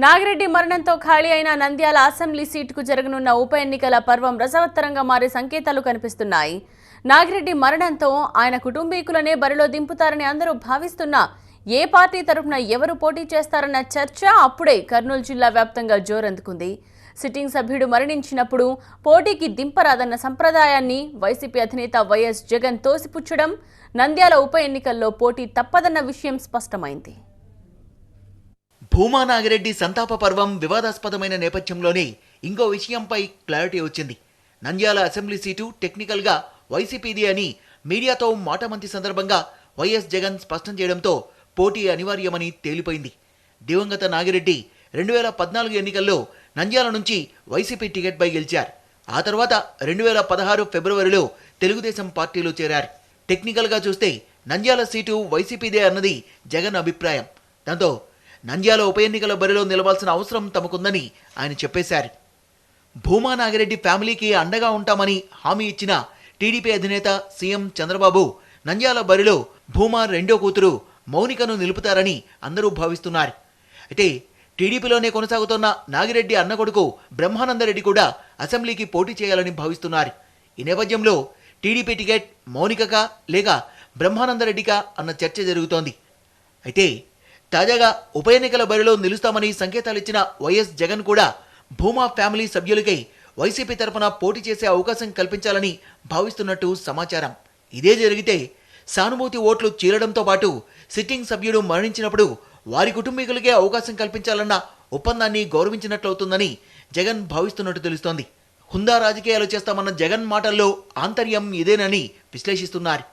నాగిరెడ్డి మరణంతో ఖాళీ అయిన నంద్యాల అసెంబ్లీ సీటుకు జరగనున్న ఉప ఎన్నికల పర్వం రసవత్తరంగా మారే సంకేతాలు కనిపిస్తున్నాయి. నాగిరెడ్డి మరణంతో ఆయన కుటుంబీకులనే బరిలో దింపుతారని అందరూ భావిస్తున్నా ఏ పార్టీ తరఫున ఎవరు పోటీ చేస్తారన్న చర్చ అప్పుడే కర్నూలు జిల్లా వ్యాప్తంగా జోరందుకుంది. సిట్టింగ్ సభ్యుడు మరణించినప్పుడు పోటీకి దింపరాదన్న సంప్రదాయాన్ని వైసీపీ అధినేత వైఎస్ జగన్ తోసిపుచ్చడం, నంద్యాల ఉప ఎన్నికల్లో పోటీ తప్పదన్న విషయం స్పష్టమైంది. భూమా నాగిరెడ్డి సంతాప పర్వం వివాదాస్పదమైన నేపథ్యంలోనే ఇంకో విషయంపై క్లారిటీ వచ్చింది. నంద్యాల అసెంబ్లీ సీటు టెక్నికల్గా వైసీపీది అని మీడియాతో మాటమంతి సందర్భంగా వైఎస్ జగన్ స్పష్టం చేయడంతో పోటీ అనివార్యమని తేలిపోయింది. దివంగత నాగిరెడ్డి 2014 ఎన్నికల్లో నంద్యాల నుంచి వైసీపీ టికెట్పై గెలిచారు. ఆ తర్వాత 2016 ఫిబ్రవరిలో తెలుగుదేశం పార్టీలో చేరారు. టెక్నికల్గా చూస్తే నంద్యాల సీటు వైసీపీదే అన్నది జగన్ అభిప్రాయం. దాంతో నంద్యాల ఉప ఎన్నికల బరిలో నిలవాల్సిన అవసరం తమకుందని ఆయన చెప్పేశారు. భూమా నాగిరెడ్డి ఫ్యామిలీకి అండగా ఉంటామని హామీ ఇచ్చిన టీడీపీ అధినేత సీఎం చంద్రబాబు నంద్యాల బరిలో భూమా రెండో కూతురు మౌనికను నిలుపుతారని అందరూ భావిస్తున్నారు. అయితే టీడీపీలోనే కొనసాగుతున్న నాగిరెడ్డి అన్న కొడుకు బ్రహ్మానందరెడ్డి కూడా అసెంబ్లీకి పోటీ చేయాలని భావిస్తున్నారు. ఈ నేపథ్యంలో టీడీపీ టికెట్ మౌనికకా లేక బ్రహ్మానందరెడ్డికా అన్న చర్చ జరుగుతోంది. అయితే తాజాగా ఉప ఎన్నికల బరిలో నిలుస్తామని సంకేతాలిచ్చిన వైఎస్ జగన్ కూడా భూమా ఫ్యామిలీ సభ్యులకై వైసీపీ తరఫున పోటీ చేసే అవకాశం కల్పించాలని భావిస్తున్నట్టు సమాచారం. ఇదే జరిగితే సానుభూతి ఓట్లు చీలడంతో పాటు సిట్టింగ్ సభ్యుడు మరణించినప్పుడు వారి కుటుంబీకులకే అవకాశం కల్పించాలన్న ఒప్పందాన్ని గౌరవించినట్లవుతుందని జగన్ భావిస్తున్నట్టు తెలుస్తోంది. హుందా రాజకీయాలు చేస్తామన్న జగన్ మాటల్లో ఆంతర్యం ఇదేనని విశ్లేషిస్తున్నారు.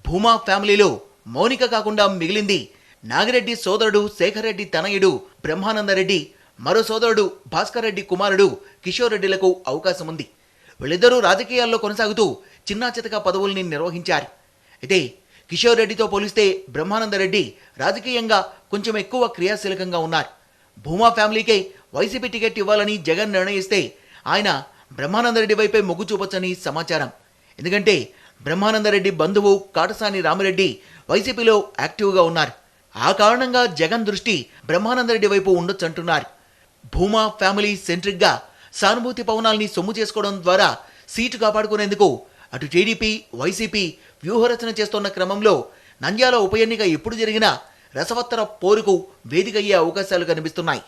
భూమా ఫ్యామిలీలో మౌనిక కాకుండా మిగిలింది నాగిరెడ్డి సోదరుడు శేఖర్ రెడ్డి తనయుడు బ్రహ్మానందరెడ్డి, మరో సోదరుడు భాస్కర్ రెడ్డి కుమారుడు కిషోర్ రెడ్డిలకు అవకాశం ఉంది. వీళ్ళిద్దరూ రాజకీయాల్లో కొనసాగుతూ చిన్నా చితక పదవుల్ని నిర్వహించారు. అయితే కిషోర్ రెడ్డితో పోలిస్తే బ్రహ్మానందరెడ్డి రాజకీయంగా కొంచెం ఎక్కువ క్రియాశీలకంగా ఉన్నారు. భూమా ఫ్యామిలీకే వైసీపీ టికెట్ ఇవ్వాలని జగన్ నిర్ణయిస్తే ఆయన బ్రహ్మానందరెడ్డి వైపే మొగ్గు చూపొచ్చని సమాచారం. ఎందుకంటే బ్రహ్మానందరెడ్డి బంధువు కాటసాని రామిరెడ్డి వైసీపీలో యాక్టివ్గా ఉన్నారు. ఆ కారణంగా జగన్ దృష్టి బ్రహ్మానందరెడ్డి వైపు ఉండొచ్చంటున్నారు. భూమా ఫ్యామిలీ సెంట్రిక్గా సానుభూతి పవనాల్ని సొమ్ము చేసుకోవడం ద్వారా సీటు కాపాడుకునేందుకు అటు టీడీపీ వైసీపీ వ్యూహరచన చేస్తున్న క్రమంలో నంద్యాల ఉప ఎన్నిక ఎప్పుడు జరిగినా రసవత్తర పోరుకు వేదికయ్యే అవకాశాలు కనిపిస్తున్నాయి.